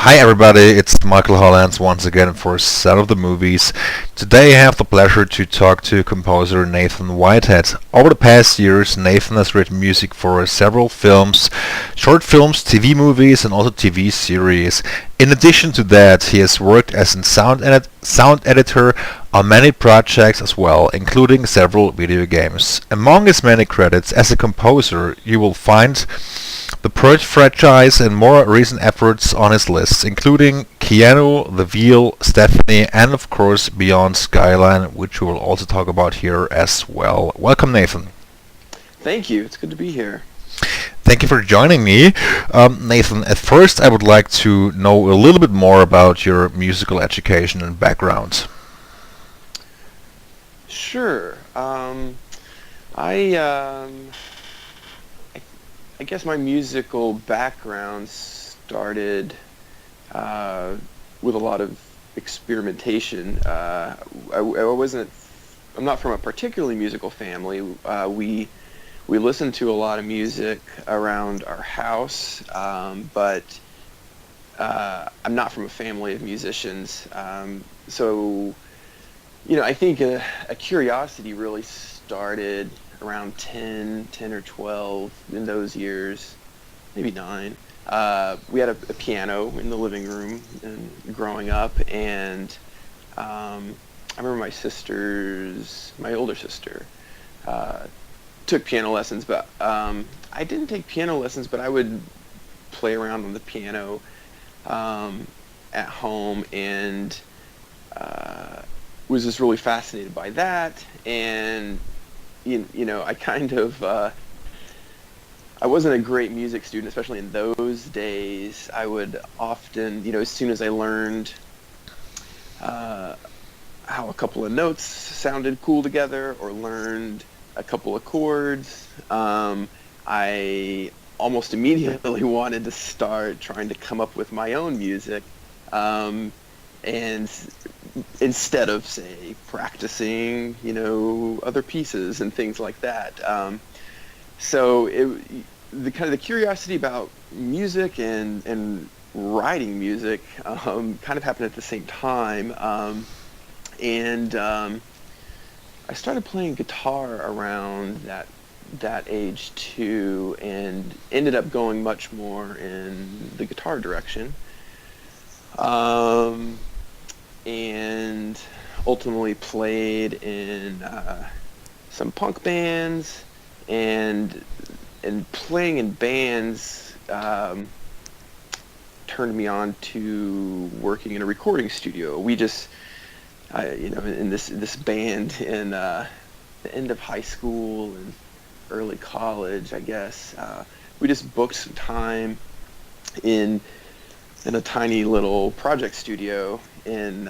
Hi everybody, it's Michael Hollands once again for Sound of the Movies. Today I have the pleasure to talk to composer Nathan Whitehead. Over the past years, Nathan has written music for several films, short films, TV movies, and also TV series. In addition to that, he has worked as a sound editor on many projects as well, including several video games. Among his many credits as a composer, you will find the Purge franchise and more recent efforts on his list, including Keanu, The Veil, Stephanie, and of course Beyond Skyline, which we will also talk about here as well. Welcome, Nathan. Thank you. It's good to be here. Thank you for joining me. Nathan, at first I would like to know a little bit more about your musical education and background. Sure. I, um, I I guess my musical background started with a lot of experimentation. I wasn't. I'm not from a particularly musical family. We listened to a lot of music around our house, but I'm not from a family of musicians. So, I think a curiosity really started around 10 or 12 in those years, maybe 9. We had a piano in the living room and growing up, and I remember my older sister, took piano lessons, but I didn't take piano lessons, but I would play around on the piano at home, and was just really fascinated by that. And I kind of I wasn't a great music student, especially in those days. I would often, as soon as I learned how a couple of notes sounded cool together, or learned a couple of chords, I almost immediately wanted to start trying to come up with my own music, and instead of, say, practicing, other pieces and things like that. So the curiosity about music and writing music kind of happened at the same time, and I started playing guitar around that age too, and ended up going much more in the guitar direction, and ultimately played in some punk bands, and playing in bands turned me on to working in a recording studio. We just in this band in the end of high school and early college, I guess, we just booked some time in a tiny little project studio in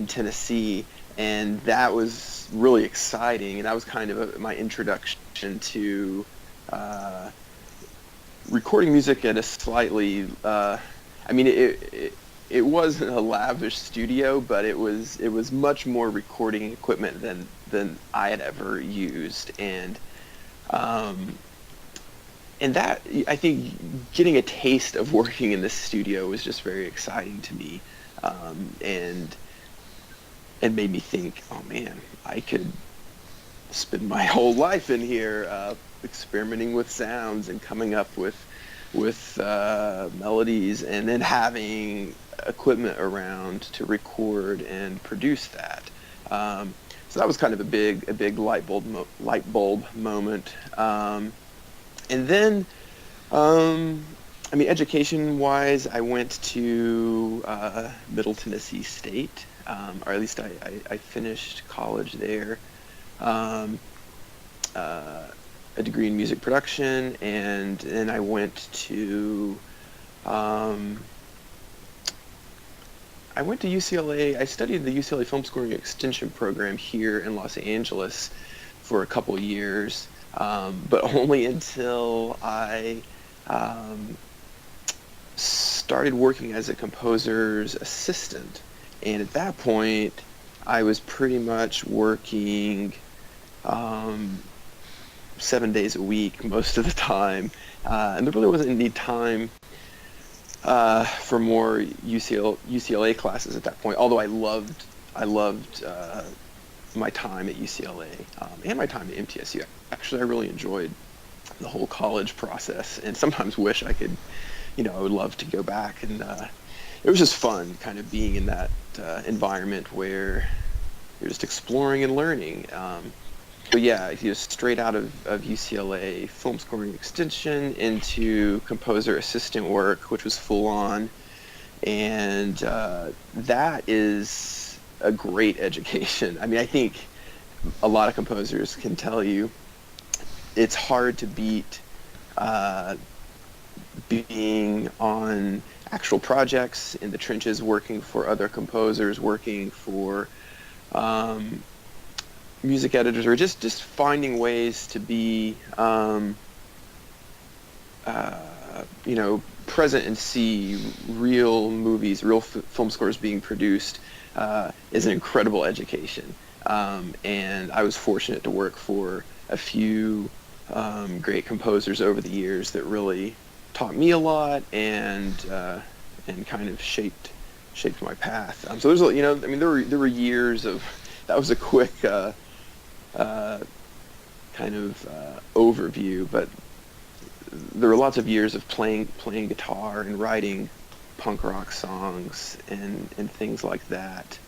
Tennessee, and that was really exciting. And that was kind of my introduction to recording music at a slightly. It wasn't a lavish studio, but it was much more recording equipment than I had ever used, and that, I think, getting a taste of working in this studio was just very exciting to me, and made me think, oh man, I could spend my whole life in here experimenting with sounds and coming up with melodies, and then having equipment around to record and produce that. So that was kind of a big light bulb moment. And then, education-wise, I went to Middle Tennessee State, or at least I finished college there. A degree in music production, and then I went to UCLA. I studied the UCLA Film Scoring Extension program here in Los Angeles for a couple years, but only until I started working as a composer's assistant. And at that point, I was pretty much working 7 days a week most of the time, and there really wasn't any time for more UCLA classes at that point. Although I loved my time at UCLA and my time at MTSU. Actually, I really enjoyed the whole college process, and sometimes wish I could, I would love to go back. And it was just fun, kind of being in that environment where you're just exploring and learning. But yeah, straight out of UCLA, film scoring extension into composer assistant work, which was full on, and that is a great education. I mean, I think a lot of composers can tell you it's hard to beat being on actual projects in the trenches, working for other composers, working for music editors, or just finding ways to be present and see real movies, real film scores being produced is an incredible education. And I was fortunate to work for a few great composers over the years that really taught me a lot and kind of shaped my path. So there's there were years of, that was a quick kind of overview, but there were lots of years of playing guitar and writing punk rock songs and things like that,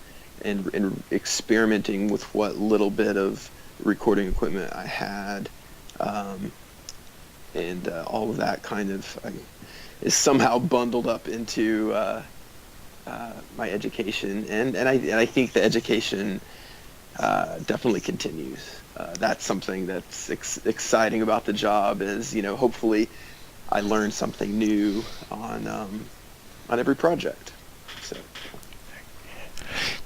and experimenting with what little bit of recording equipment I had, and all of that kind of is somehow bundled up into my education, and I think the education definitely continues. That's something that's exciting about the job, is hopefully I learn something new on every project. So.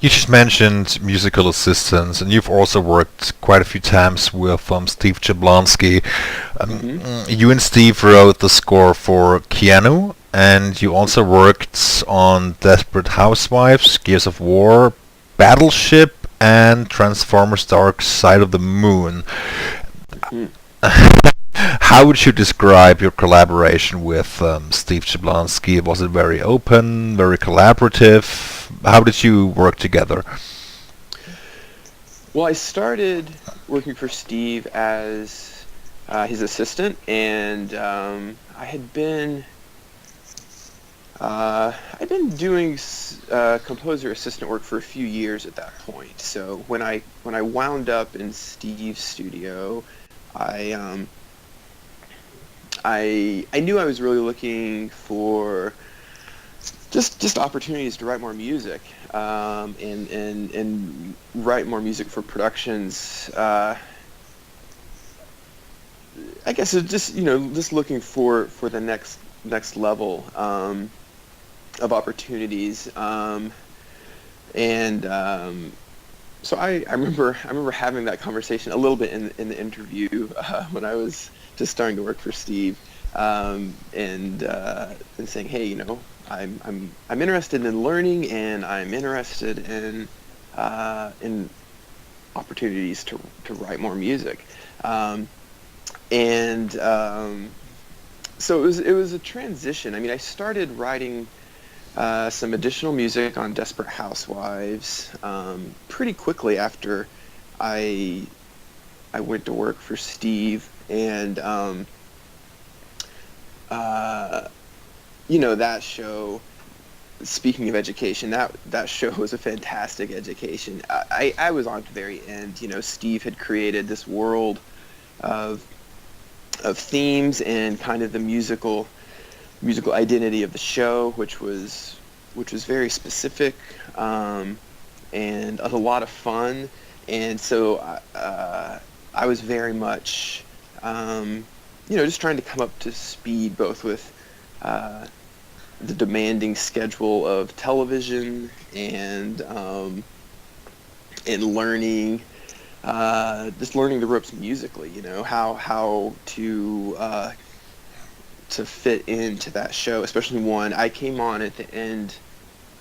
You just mentioned musical assistants, and you've also worked quite a few times with Steve Jablonsky. You and Steve wrote the score for Keanu, and you also worked on Desperate Housewives, Gears of War, Battleship, and Transformers: Dark Side of the Moon. How would you describe your collaboration with Steve Jablonsky? Was it very open, very collaborative? How did you work together? Well, I started working for Steve as his assistant, and I'd been doing composer assistant work for a few years at that point. So when I wound up in Steve's studio, I knew I was really looking for just opportunities to write more music, and write more music for productions. I guess it's just looking for the next level of opportunities, so I remember having that conversation a little bit in the interview when I was just starting to work for Steve, and saying, hey, I'm interested in learning, and I'm interested in opportunities to write more music, so it was a transition. I mean, I started writing some additional music on Desperate Housewives pretty quickly after I went to work for Steve, and that show. Speaking of education, that show was a fantastic education. I was on to the very end. Steve had created this world of themes and kind of the musical identity of the show, which was very specific, and a lot of fun. And so I was very much just trying to come up to speed, both with the demanding schedule of television and learning, just learning the ropes musically, how to fit into that show, especially one I came on at the end,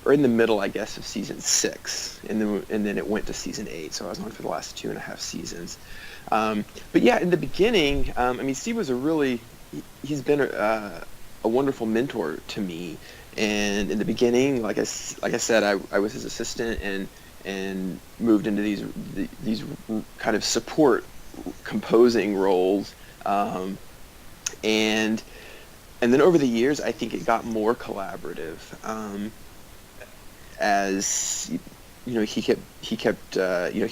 or in the middle, I guess, of season 6, and then it went to season 8, so I was on for the last 2.5 seasons. But yeah, in the beginning, Steve was he's been a wonderful mentor to me. And in the beginning, like I said, I was his assistant and moved into these kind of support composing roles. And then over the years, I think it got more collaborative. As he kept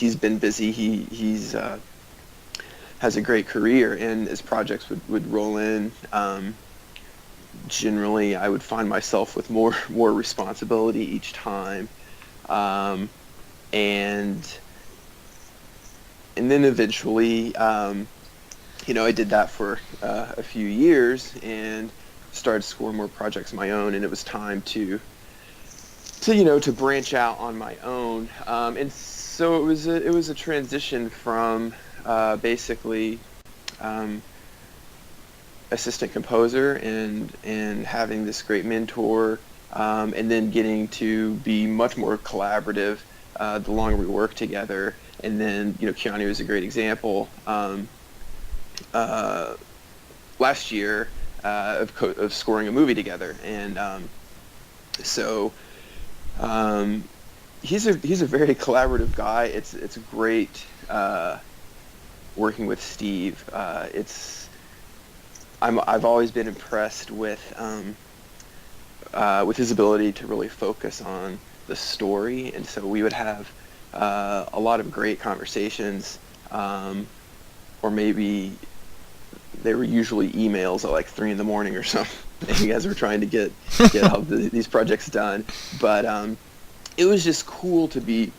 he's been busy. He's has a great career, and as projects would roll in, generally I would find myself with more responsibility each time, and then eventually, I did that for a few years and started scoring more projects of my own, and it was time to branch out on my own, and so it was a transition from basically assistant composer and having this great mentor, and then getting to be much more collaborative the longer we work together. And then Keanu is a great example. Last year of scoring a movie together, and so he's a very collaborative guy. It's great working with Steve. I've always been impressed with his ability to really focus on the story, and so we would have a lot of great conversations, or maybe they were usually emails at like 3 a.m. or something as we're trying to get all these projects done. But it was just cool to be,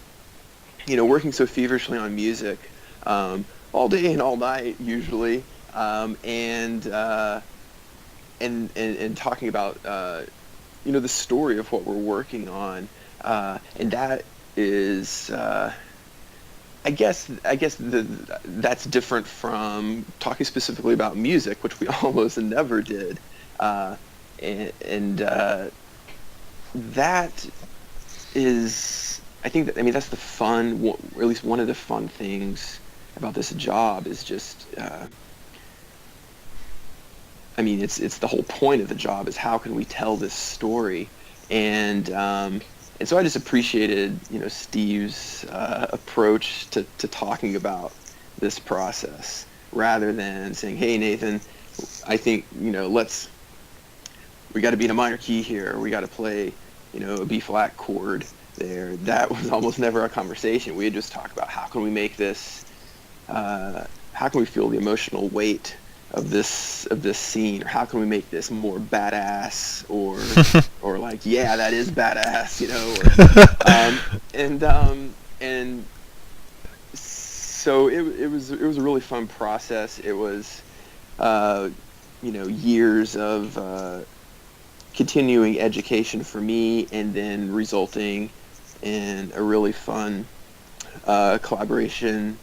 working so feverishly on music, all day and all night usually, and talking about the story of what we're working on, and that is I guess that's different from talking specifically about music, which we almost never did, and that is, that's the fun, or at least one of the fun things about this job is just, it's the whole point of the job is how can we tell this story, and so I just appreciated, Steve's approach to talking about this process, rather than saying, "Hey, Nathan, I think we got to be in a minor key here. We got to play, a B flat chord there." That was almost never a conversation. We would just talk about how can we make this, how can we feel the emotional weight of this scene, or how can we make this more badass, or like, yeah, that is badass, and so it was a really fun process. It was years of continuing education for me, and then resulting in a really fun collaboration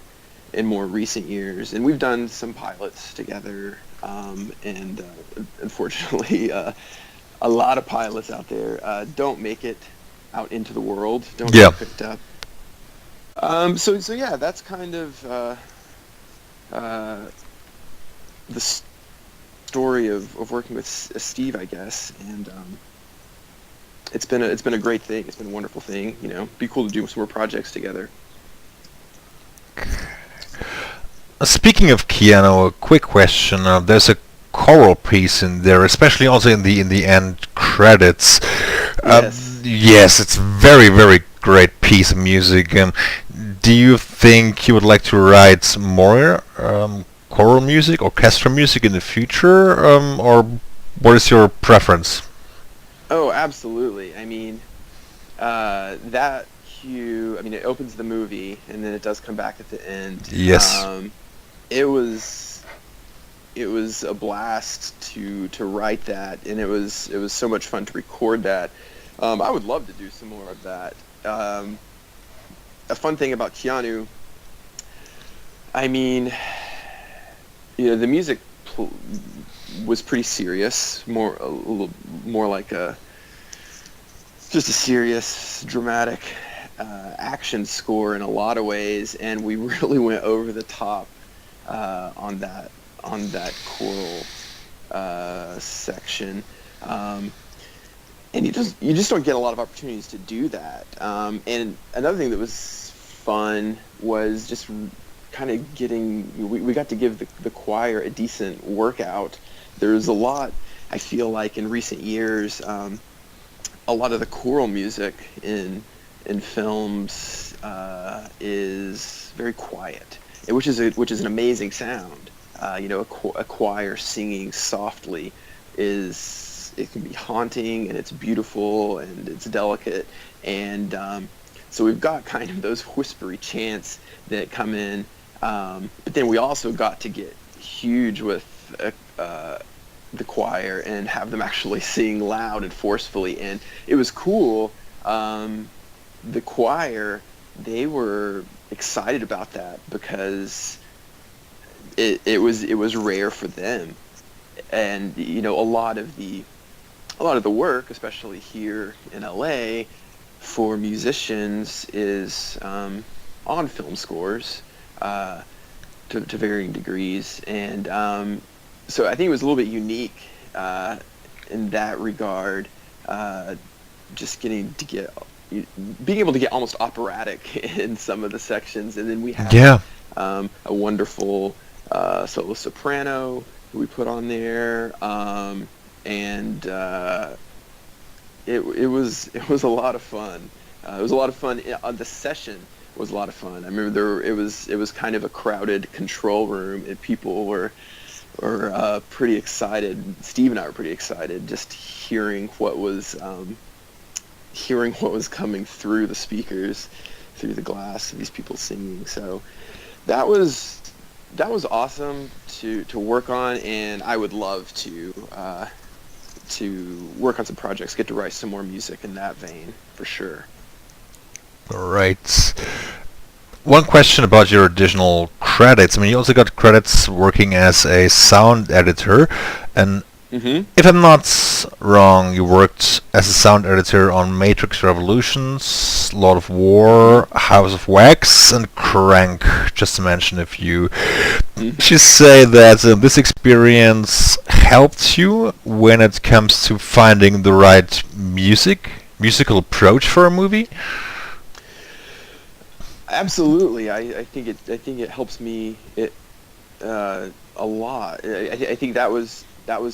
in more recent years. And we've done some pilots together, and unfortunately a lot of pilots out there don't make it out into the world, don't get picked up. So yeah, that's kind of the story of working with Steve, I guess. And it's been a great thing. It's been a wonderful thing. Be cool to do some more projects together. Speaking of Keanu, a quick question. There's a choral piece in there, especially also in the end credits. Yes, it's very, very great piece of music. Do you think you would like to write more choral music, orchestral music in the future, or what is your preference? Oh, absolutely. That cue, it opens the movie, and then it does come back at the end. Yes. It was a blast to write that, and it was so much fun to record that. I would love to do some more of that. A fun thing about Keanu, the music was pretty serious, a little more like just a serious, dramatic action score in a lot of ways, and we really went over the top on that choral section. And you just don't get a lot of opportunities to do that. And another thing that was fun was just kind of we got to give the choir a decent workout. There's a lot, I feel like, in recent years, a lot of the choral music in films is very quiet, which is an amazing sound. A choir singing softly it can be haunting, and it's beautiful, and it's delicate, and so we've got kind of those whispery chants that come in, but then we also got to get huge with the choir and have them actually sing loud and forcefully, and it was cool. The choir, they were excited about that because it was rare for them, and a lot of the work, especially here in LA, for musicians is on film scores to varying degrees, and so I think it was a little bit unique in that regard, just being able to get almost operatic in some of the sections, and then we have a wonderful solo soprano who we put on there, and it was a lot of fun. It was a lot of fun. The session was a lot of fun. I remember it was kind of a crowded control room, and people were pretty excited. Steve and I were pretty excited just hearing what was coming through the speakers, through the glass, these people singing. So that was awesome to work on, and I would love to work on some projects, get to write some more music in that vein, for sure. All right. One question about your additional credits. I mean, you also got credits working as a sound editor, and if I'm not wrong, you worked as a sound editor on Matrix Revolutions, Lord of War, House of Wax, and Crank, just to mention a few. You say that this experience helped you when it comes to finding the right musical approach for a movie? Absolutely, I think it helps me a lot. I think that was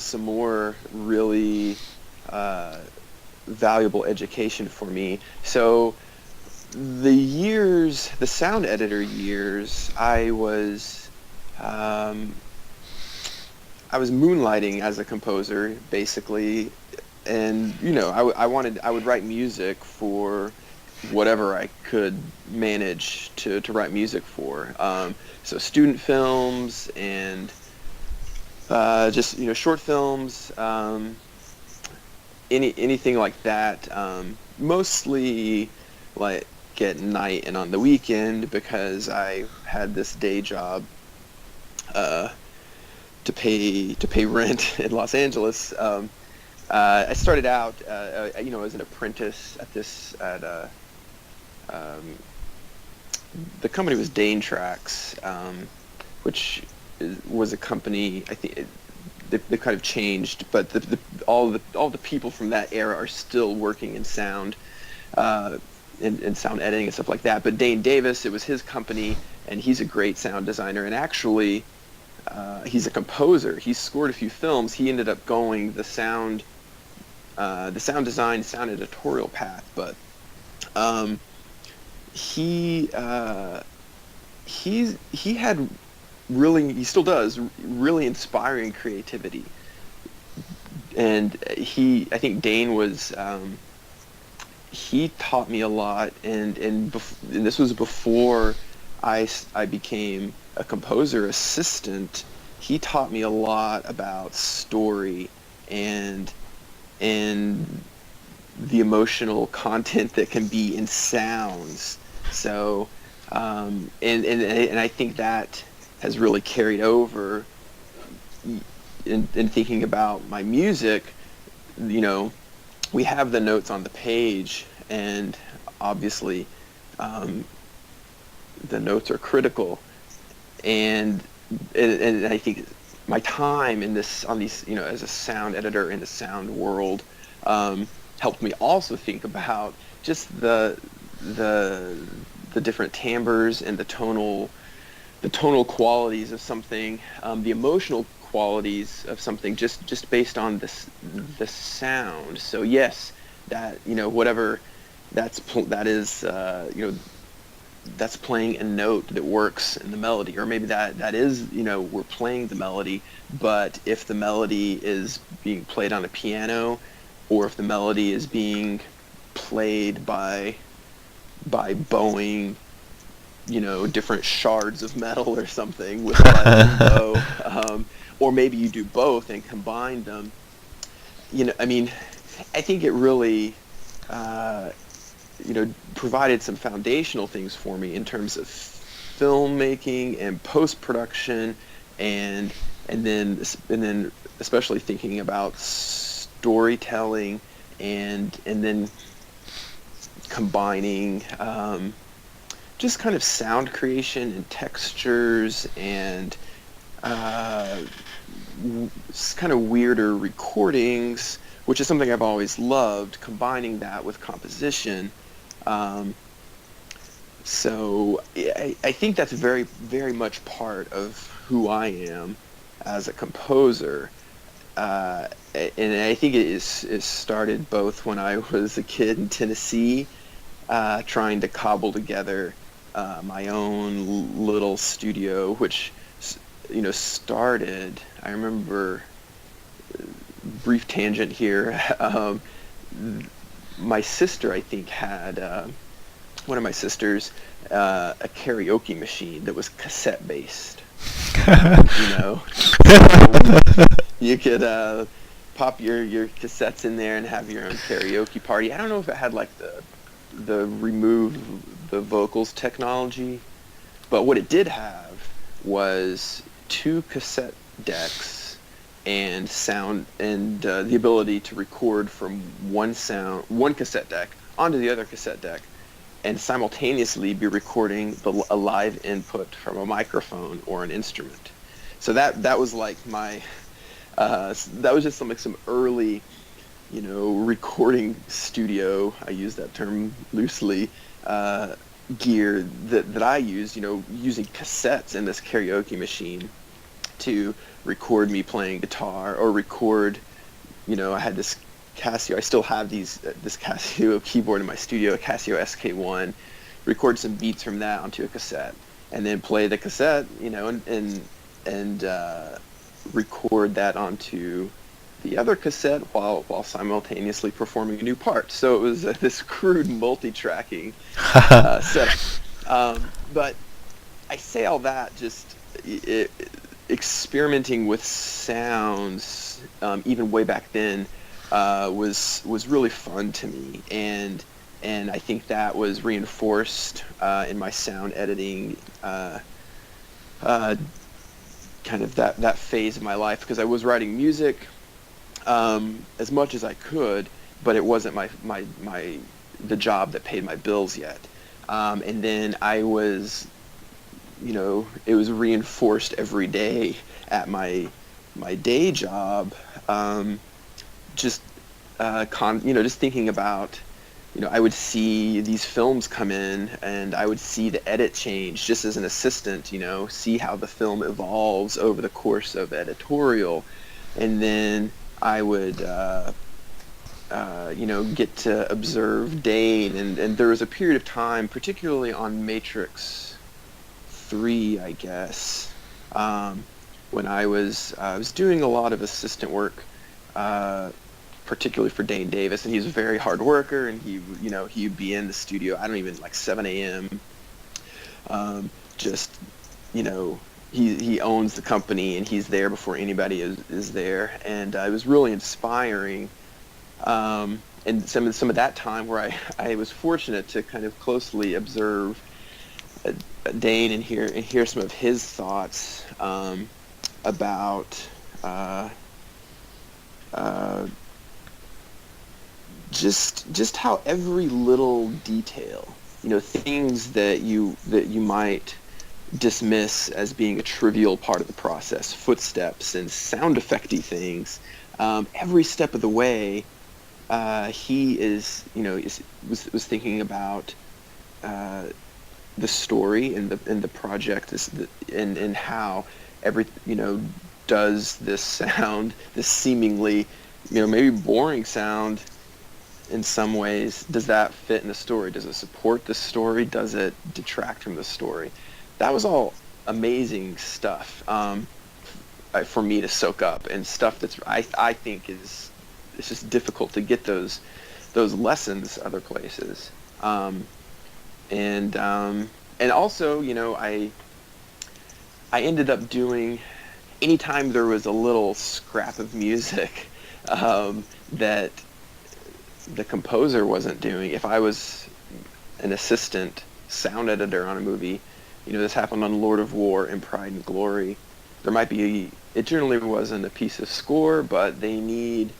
some more really valuable education for me. So the sound editor years, I was moonlighting as a composer, basically, and I would write music for whatever I could manage to write music for. So student films and just short films, anything like that. Mostly like at night and on the weekend, because I had this day job to pay rent in Los Angeles. I started out, as an apprentice at the company was Dane Tracks, which was a company. I think they kind of changed, but all the people from that era are still working in sound, and sound editing and stuff like that. But Dane Davis, it was his company, and he's a great sound designer, and actually he's a composer. He scored a few films. He ended up going the sound design, sound editorial path, but he had really, he still does, really inspiring creativity, and I think Dane was, he taught me a lot, and this was before I became a composer assistant. He taught me a lot about story and the emotional content that can be in sounds. So, and I think that has really carried over in thinking about my music. We have the notes on the page, and obviously the notes are critical, and I think my time in this on these as a sound editor in the sound world helped me also think about just the different timbres and the tonal qualities of something, the emotional qualities of something, just based on the sound. So yes, that whatever that is, that's playing a note that works in the melody, or maybe that is, we're playing the melody, but if the melody is being played on a piano, or if the melody is being played by bowing, different shards of metal or something with a violin bow, or maybe you do both and combine them. I mean, I think it really, provided some foundational things for me in terms of filmmaking and post-production, and then especially thinking about storytelling, and then combining just kind of sound creation and textures and kind of weirder recordings, which is something I've always loved, combining that with composition. So I think that's very, very much part of who I am as a composer. And I think it started both when I was a kid in Tennessee, trying to cobble together my own little studio, which started, I remember, brief tangent here, my sister, I think, had one of my sisters a karaoke machine that was cassette based. So you could pop your cassettes in there and have your own karaoke party. I don't know if it had like the remove the vocals technology, but what it did have was 2 cassette decks and sound, and the ability to record from one cassette deck onto the other cassette deck, and simultaneously be recording a live input from a microphone or an instrument. So that was like my that was just some early recording studio, I use that term loosely, gear that I used, using cassettes in this karaoke machine to record me playing guitar, or record, I had this Casio, I still have this Casio keyboard in my studio, a Casio SK1, record some beats from that onto a cassette, and then play the cassette, and record that onto the other cassette while simultaneously performing a new part. So it was this crude multi-tracking setup. But I say all that just experimenting with sounds, even way back then, was really fun to me, and I think that was reinforced in my sound editing kind of that phase of my life, because I was writing music as much as I could, but it wasn't the job that paid my bills yet. And then I was, it was reinforced every day at my day job. Just thinking about, I would see these films come in, and I would see the edit change just as an assistant, see how the film evolves over the course of editorial. And then I would, get to observe Dane. And there was a period of time, particularly on Matrix 3, I guess, when I was doing a lot of assistant work, particularly for Dane Davis, and he's a very hard worker, and he'd be in the studio, I don't even, like 7 a.m. He owns the company, and he's there before anybody is there, and it was really inspiring. And some of that time where I was fortunate to kind of closely observe Dane and hear some of his thoughts about just how every little detail, things that you might dismiss as being a trivial part of the process. Footsteps and sound effecty things. Every step of the way, he was thinking about the story and the project and how does this sound, this seemingly maybe boring sound in some ways, does that fit in the story? Does it support the story? Does it detract from the story? That was all amazing stuff for me to soak up, and stuff that's I think it's just difficult to get those lessons other places. And also, I ended up doing, anytime there was a little scrap of music that the composer wasn't doing, if I was an assistant sound editor on a movie, this happened on Lord of War and Pride and Glory, there might be, it generally wasn't a piece of score, but they need,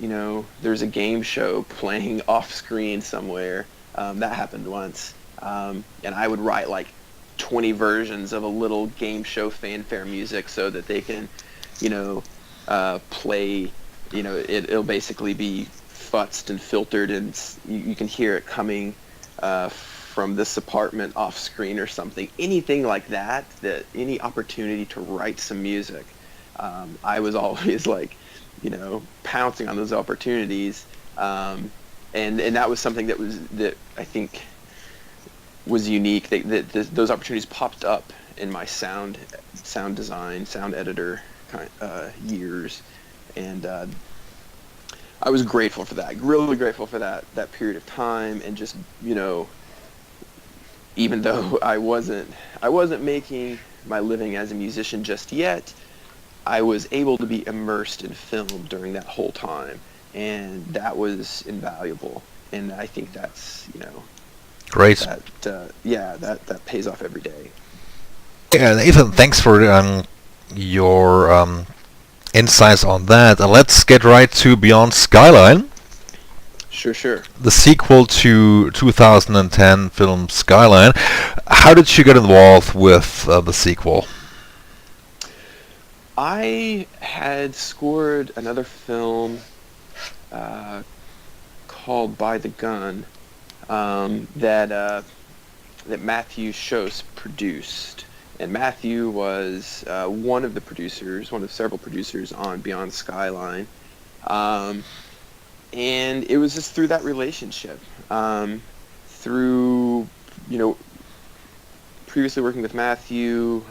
there's a game show playing off screen somewhere. That happened once. And I would write like 20 versions of a little game show fanfare music so that they can, play, it'll basically be futzed and filtered, and you can hear it coming from this apartment off screen or something. Anything like that any opportunity to write some music, I was always like, pouncing on those opportunities. And that was something that I think was unique. Those opportunities popped up in my sound design, sound editor years, and I was grateful for that. Really grateful for that period of time, and just even though I wasn't making my living as a musician just yet, I was able to be immersed in film during that whole time, and that was invaluable. And I think that's Great. That pays off every day. Yeah, Nathan, thanks for your insights on that. And let's get right to Beyond Skyline, Sure. the sequel to 2010 film Skyline. How did you get involved with the sequel? I had scored another film called By the Gun that Matthew Schoss produced. And Matthew was one of several producers on Beyond Skyline. And it was just through that relationship, through, previously working with Matthew,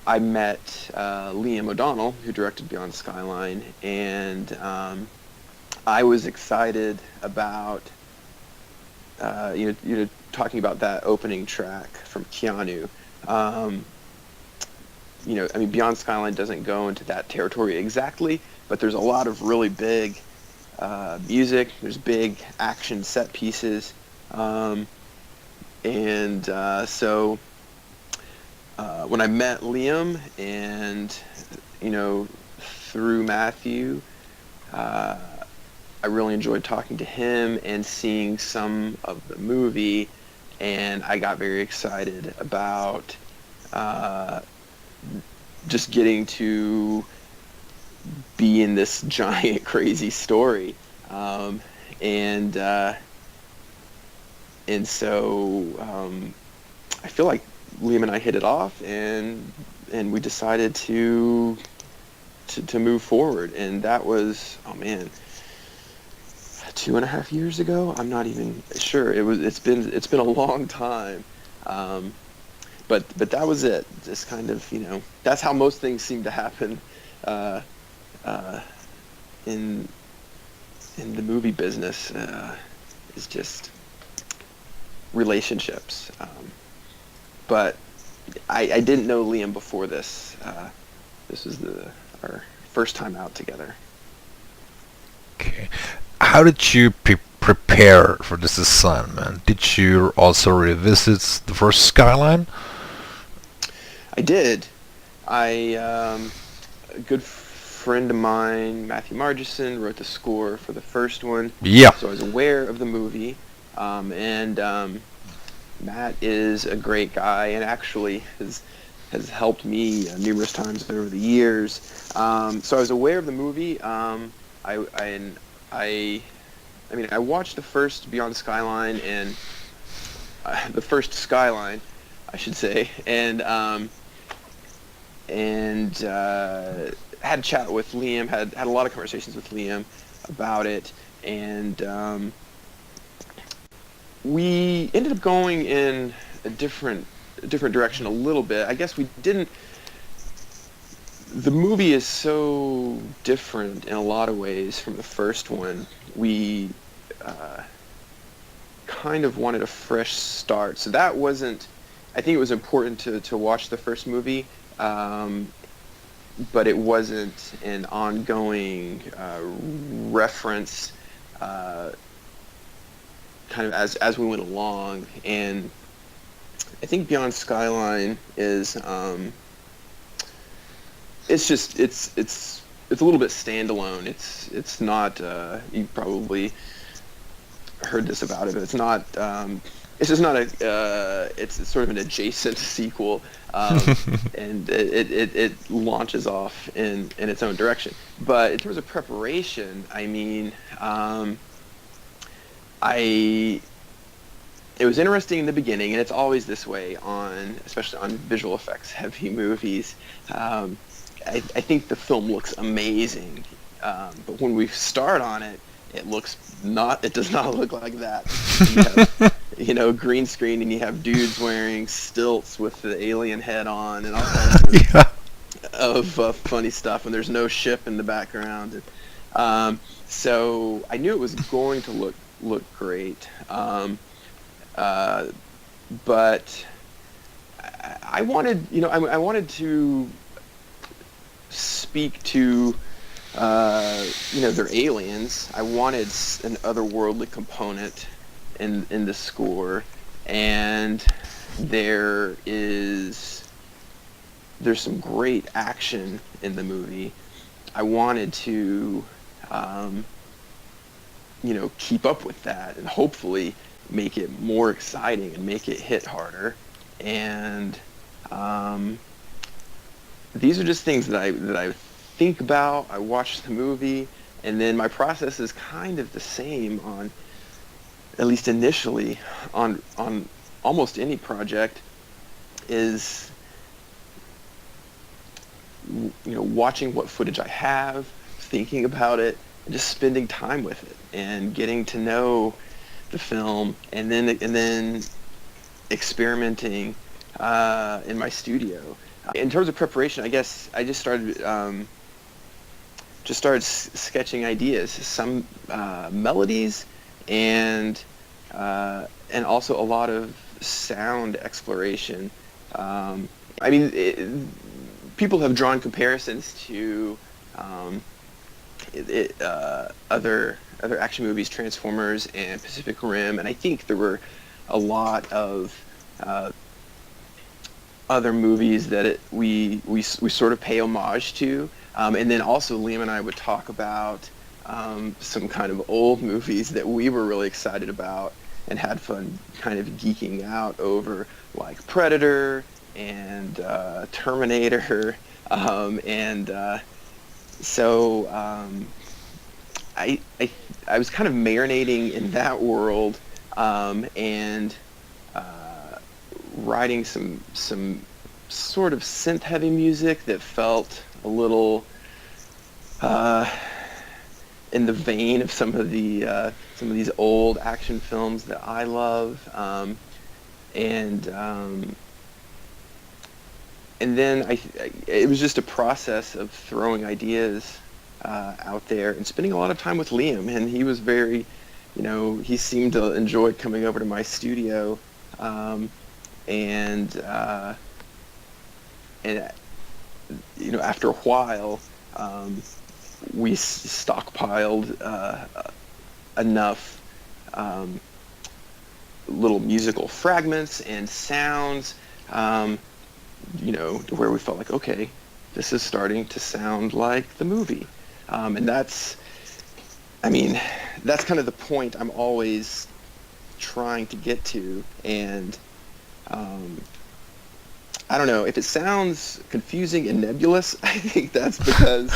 I met Liam O'Donnell, who directed Beyond Skyline, and I was excited about talking about that opening track from Keanu. Beyond Skyline doesn't go into that territory exactly, but there's a lot of really big music. There's big action set pieces, so when I met Liam, and through Matthew, I really enjoyed talking to him and seeing some of the movie, and I got very excited about just getting to be in this giant crazy story, and so I feel like Liam and I hit it off, and we decided to move forward, and that was 2.5 years ago. I'm not even sure. It's been a long time, but that was it. Just kind of that's how most things seem to happen in the movie business, is just relationships. But I didn't know Liam before this. This was our first time out together. Okay. How did you prepare for this assignment? Did you also revisit the first Skyline? I did. A good friend of mine, Matthew Margison, wrote the score for the first one. Yeah. So I was aware of the movie. Matt is a great guy and actually has helped me numerous times over the years. So I was aware of the movie. I mean, I watched the first Beyond Skyline and the first Skyline, I should say, and had a chat with Liam. Had a lot of conversations with Liam about it, and we ended up going in a different direction a little bit. I guess we didn't. The movie is so different in a lot of ways from the first one. We kind of wanted a fresh start, so that wasn't. I think it was important to watch the first movie, but it wasn't an ongoing reference, kind of as we went along. And I think Beyond Skyline is. It's a little bit standalone. It's not. You probably heard this about it, but it's not. It's just not a. It's sort of an adjacent sequel, and it launches off in its own direction. But in terms of preparation, I mean, it was interesting in the beginning, and it's always this way especially on visual effects heavy movies. I think the film looks amazing, but when we start on it, it does not look like that. You have, green screen, and you have dudes wearing stilts with the alien head on, and all kinds of funny stuff, and there's no ship in the background. So I knew it was going to look great, but I wanted, I wanted to speak to, they're aliens. I wanted an otherworldly component in the score, and there's some great action in the movie. I wanted to, keep up with that and hopefully make it more exciting and make it hit harder. And these are just things that I think about. I watch the movie, and then my process is kind of the same on, at least initially, on almost any project, is watching what footage I have, thinking about it, and just spending time with it and getting to know the film, and then experimenting in my studio. In terms of preparation, I guess I just started sketching ideas, some melodies, and also a lot of sound exploration. I mean, people have drawn comparisons to other action movies, Transformers and Pacific Rim, and I think there were a lot of other movies that we sort of pay homage to, and then also Liam and I would talk about some kind of old movies that we were really excited about and had fun kind of geeking out over, like Predator and Terminator, so I was kind of marinating in that world, and writing some sort of synth heavy music that felt a little in the vein of some of these old action films that I love, and then it was just a process of throwing ideas out there and spending a lot of time with Liam, and he was very, he seemed to enjoy coming over to my studio, and after a while, we stockpiled enough little musical fragments and sounds, to where we felt like, okay, this is starting to sound like the movie. And that's kind of the point I'm always trying to get to. And I don't know if it sounds confusing and nebulous. I think that's because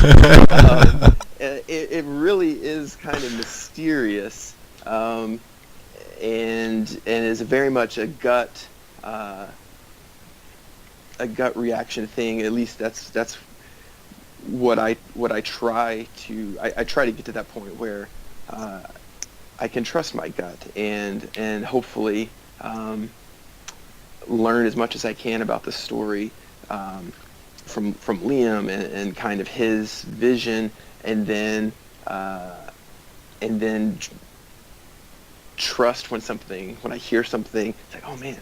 it really is kind of mysterious, and is very much a gut reaction thing. At least that's what I try to I try to get to that point where I can trust my gut and hopefully learn as much as I can about the story from Liam and kind of his vision, and then trust when I hear something, it's like, oh man,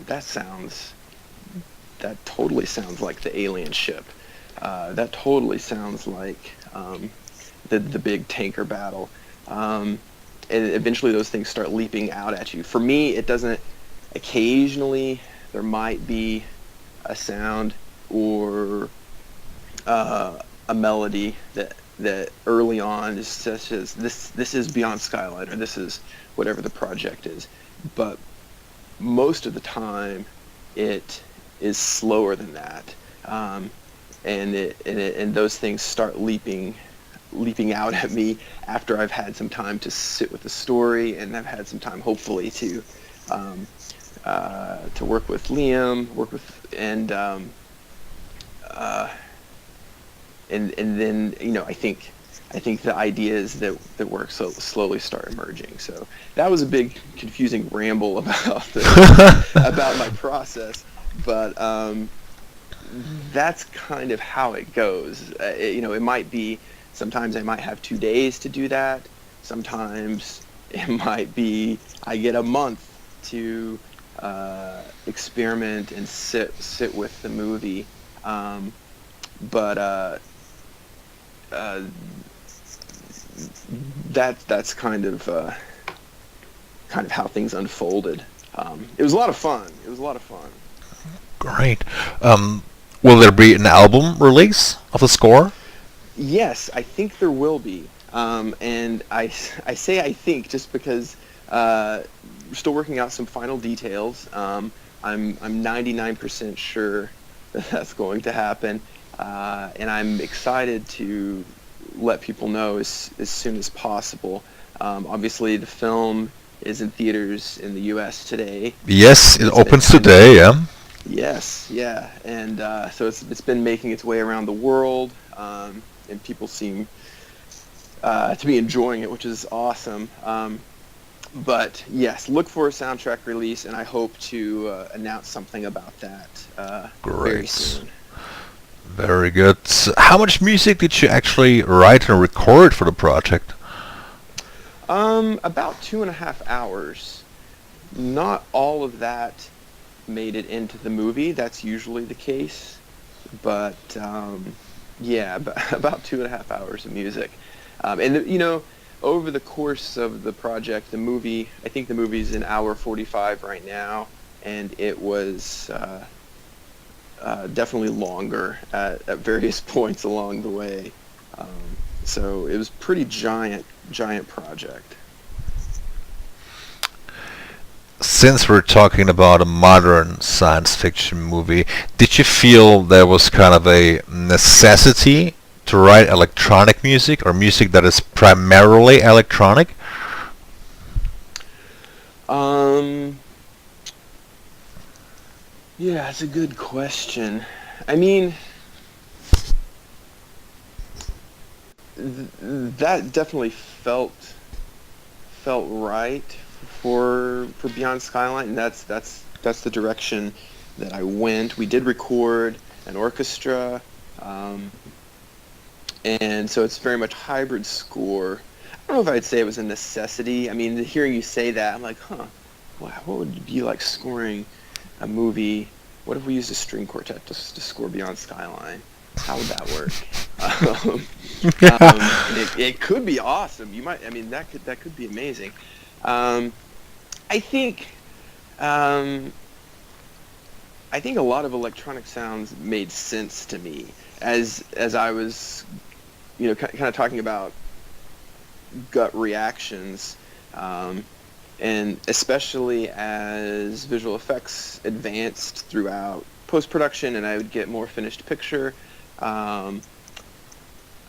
that totally sounds like the alien ship. That totally sounds like the big tanker battle. And eventually those things start leaping out at you. For me, it doesn't. Occasionally, there might be a sound or a melody that early on is such as this is Beyond Skyline, or this is whatever the project is. But most of the time, it is slower than that, and those things start leaping out at me after I've had some time to sit with the story, and I've had some time, hopefully, to work with Liam, and then I think the ideas that work so slowly start emerging. So that was a big confusing ramble about about my process, but that's kind of how it goes. It might be, sometimes I might have 2 days to do that. Sometimes it might be I get a month to experiment and sit with the movie, but that's kind of how things unfolded. It was a lot of fun. Great. Will there be an album release of the score? Yes, I think there will be. And I say I think just because we're still working out some final details. I'm 99% sure that that's going to happen, and I'm excited to let people know as soon as possible. Obviously, the film is in theaters in the U.S. today. Yes, it opens today. Yeah. Yes, yeah, and so it's been making its way around the world, and people seem to be enjoying it, which is awesome. But yes, look for a soundtrack release, and I hope to announce something about that very soon. Very good. How much music did you actually write and record for the project? About 2.5 hours. Not all of that made it into the movie. That's usually the case. But yeah, about 2.5 hours of music. And over the course of the project, I think the movie's an hour 45 right now, and it was definitely longer at various points along the way. So it was pretty giant project. Since we're talking about a modern science fiction movie, did you feel there was kind of a necessity to write electronic music, or music that is primarily electronic? Yeah, that's a good question. I mean, that definitely felt right for Beyond Skyline, and that's the direction that I went. We did record an orchestra, and so it's very much hybrid score. I don't know if I'd say it was a necessity. I mean, hearing you say that, I'm like, what would it be like scoring a movie? What if we used a string quartet to score Beyond Skyline? How would that work? It could be awesome. That could be amazing. I think a lot of electronic sounds made sense to me as I was, kind of talking about gut reactions. and especially as visual effects advanced throughout post-production and I would get more finished picture, um,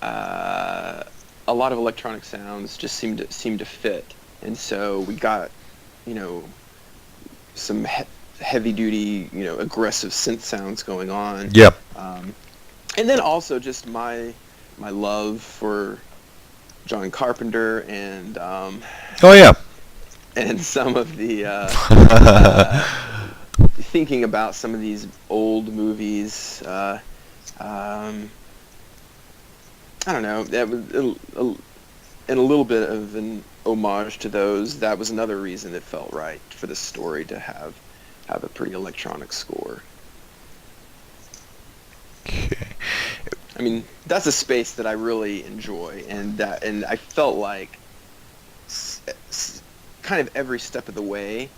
a lot of electronic sounds just seemed to fit. And so we got, you know, some heavy duty, you know, aggressive synth sounds going on. Yeah. And then also just my love for John Carpenter and Oh yeah. and some of the thinking about some of these old movies. I don't know. That was and a little bit of an homage to those. That was another reason it felt right for the story to have a pretty electronic score. Okay. I mean, that's a space that I really enjoy, and I felt like kind of every step of the way,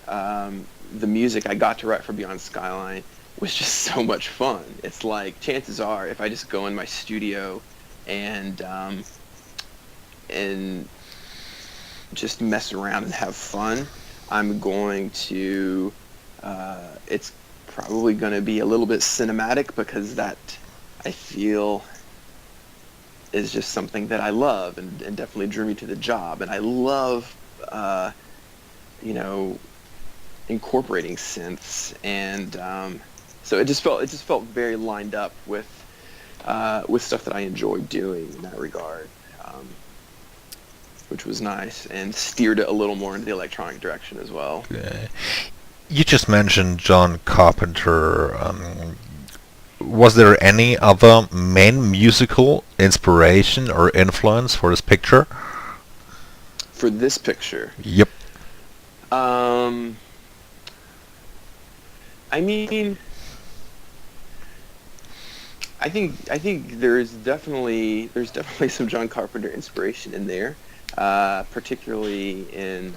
the music I got to write for Beyond Skyline was just so much fun. It's like, chances are, if I just go in my studio and just mess around and have fun, I'm going to, it's probably going to be a little bit cinematic, because that, I feel, is just something that I love and definitely drew me to the job. And I love, you know, incorporating synths, and so it just felt very lined up with stuff that I enjoyed doing in that regard, which was nice, and steered it a little more into the electronic direction as well. Okay. You just mentioned John Carpenter. Was there any other main musical inspiration or influence for this picture? For this picture? Yep. I mean, I think there's definitely some John Carpenter inspiration in there, particularly in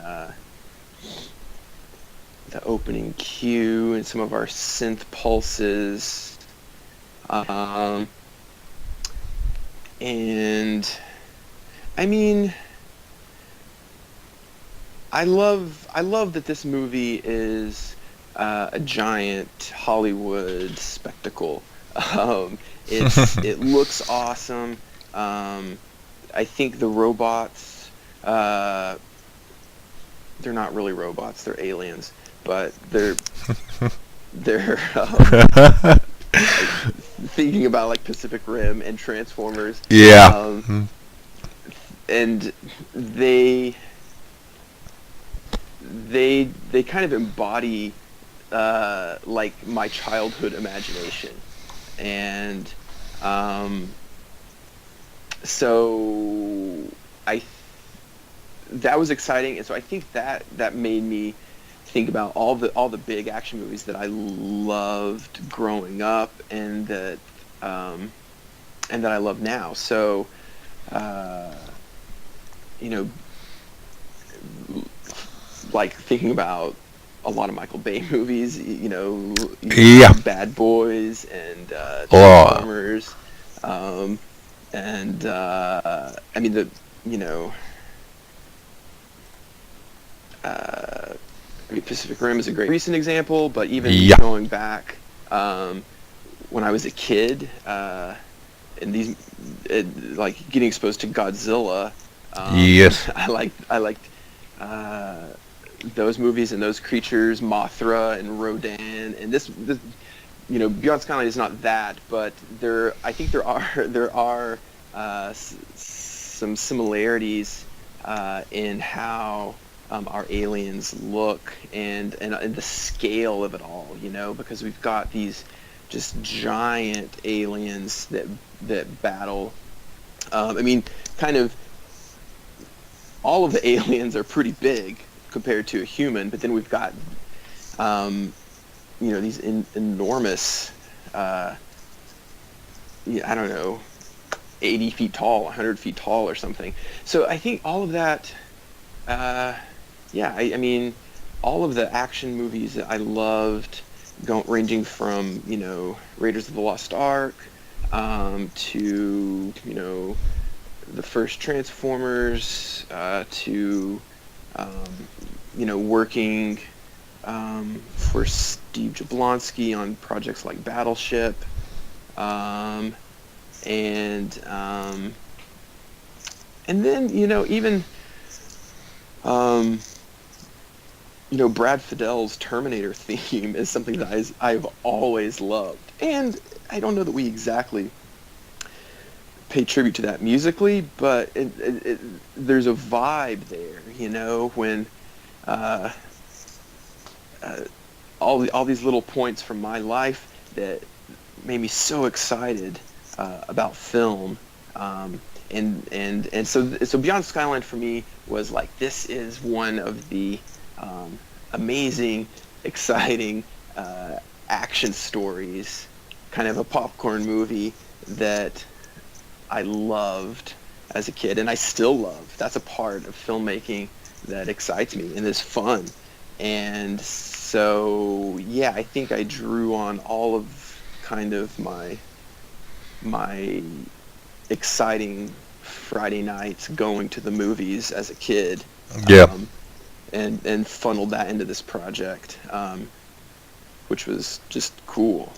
the opening cue and some of our synth pulses, and I mean, I love that this movie is a giant Hollywood spectacle. It looks awesome. I think the robots, they're not really robots, they're aliens, but they're thinking about like Pacific Rim and Transformers. Yeah. And they kind of embody like my childhood imagination, and so that was exciting, and so I think that made me think about all the big action movies that I loved growing up, and that I love now. So you know, like thinking about a lot of Michael Bay movies, you know, Yeah. Bad Boys and Transformers, and I mean I mean, Pacific Rim is a great recent example, but even going back when I was a kid, and like getting exposed to Godzilla, Yes. I liked those movies and those creatures, Mothra and Rodan, and this you know, Beyond Skyline is not that, but I think there are some similarities in how our aliens look, and the scale of it all, you know, because we've got these just giant aliens that battle. I mean, kind of all of the aliens are pretty big compared to a human, but then we've got you know, these enormous I don't know, 80 feet tall, 100 feet tall or something. So I think all of that, I mean, all of the action movies that I loved, ranging from, you know, Raiders of the Lost Ark, to, you know, the first Transformers, to working for Steve Jablonsky on projects like Battleship, and then even Brad Fiddel's Terminator theme is something that I've always loved, and I don't know that we exactly pay tribute to that musically, but there's a vibe there, when all these little points from my life that made me so excited about film, and so Beyond Skyline for me was like, this is one of the amazing, exciting action stories, kind of a popcorn movie that I loved as a kid, and I still love. That's a part of filmmaking that excites me and is fun. And so, yeah, I think I drew on all of kind of my exciting Friday nights going to the movies as a kid. Yeah. And funneled that into this project, which was just cool.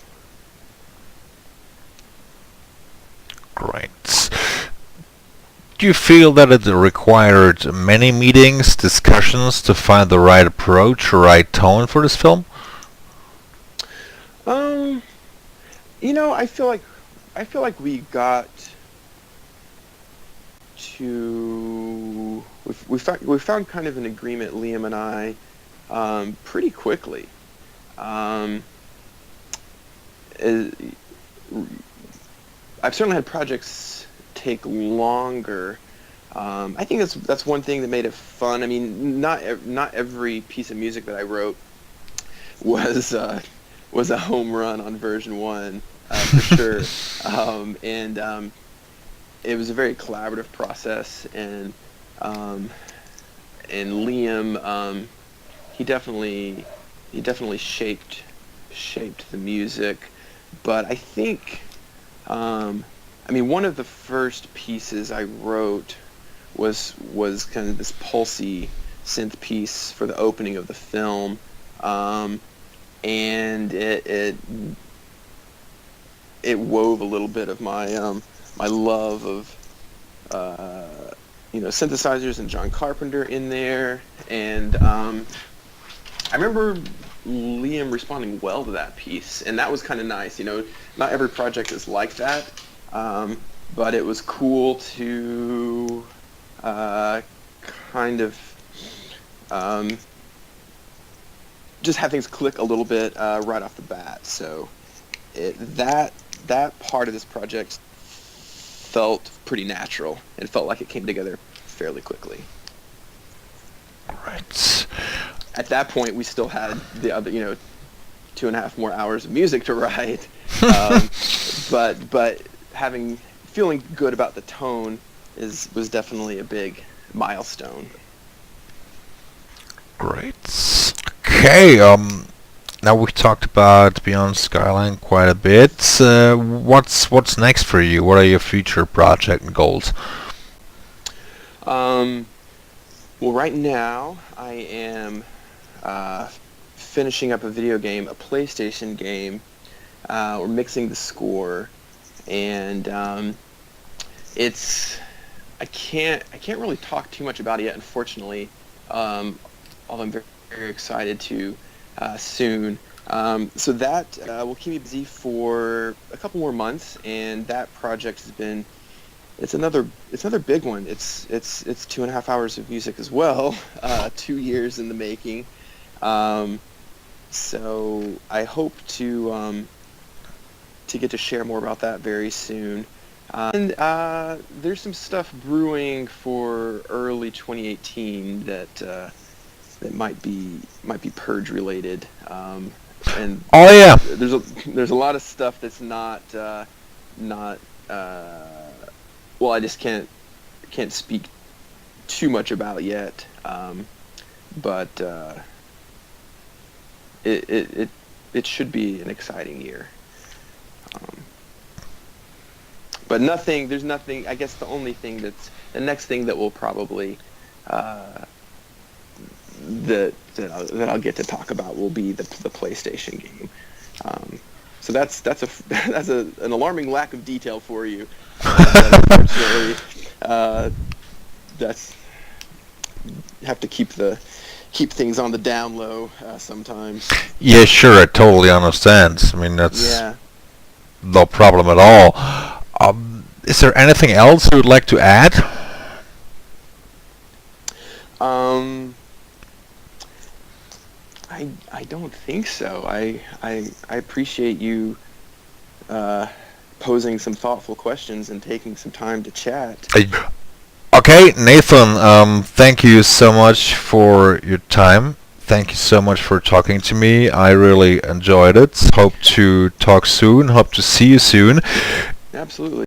Great. Do you feel that it required many meetings, discussions to find the right approach or right tone for this film? I feel like we got to we found kind of an agreement, Liam and I, pretty quickly. I've certainly had projects take longer. I think that's one thing that made it fun. I mean, not every piece of music that I wrote was a home run on version 1, for sure. And it was a very collaborative process, and Liam, he definitely shaped the music, but I think, one of the first pieces I wrote was kind of this pulsy synth piece for the opening of the film, and it wove a little bit of my my love of synthesizers and John Carpenter in there, and I remember Liam responding well to that piece, and that was kind of nice. Not every project is like that, but it was cool to kind of just have things click a little bit right off the bat. So that part of this project felt pretty natural. It felt like it came together fairly quickly. Right. At that point, we still had the other, 2.5 more hours of music to write, but feeling good about the tone was definitely a big milestone. Great. Okay. Now we've talked about Beyond Skyline quite a bit. What's next for you? What are your future project and goals? Well, right now I am finishing up a video game, a PlayStation game. We're mixing the score, and I can't really talk too much about it yet, unfortunately. Although I'm very, very excited to soon. So that will keep me busy for a couple more months, and that project has been. It's another big one. It's 2.5 hours of music as well. 2 years in the making. So I hope to get to share more about that very soon. And there's some stuff brewing for early 2018 that might be purge related. And Oh yeah. there's a lot of stuff that's not. Well, I just can't speak too much about yet, but it should be an exciting year. But there's nothing. I guess the next thing that will probably that I'll get to talk about will be the PlayStation game. So that's an alarming lack of detail for you. But unfortunately, that's have to keep things on the down low sometimes. Yeah, sure, I totally understand. I mean, that's no problem at all. Is there anything else you would like to add? I don't think so. I appreciate you posing some thoughtful questions and taking some time to chat. Okay, Nathan, thank you so much for your time. Thank you so much for talking to me. I really enjoyed it. Hope to talk soon. Hope to see you soon. Absolutely.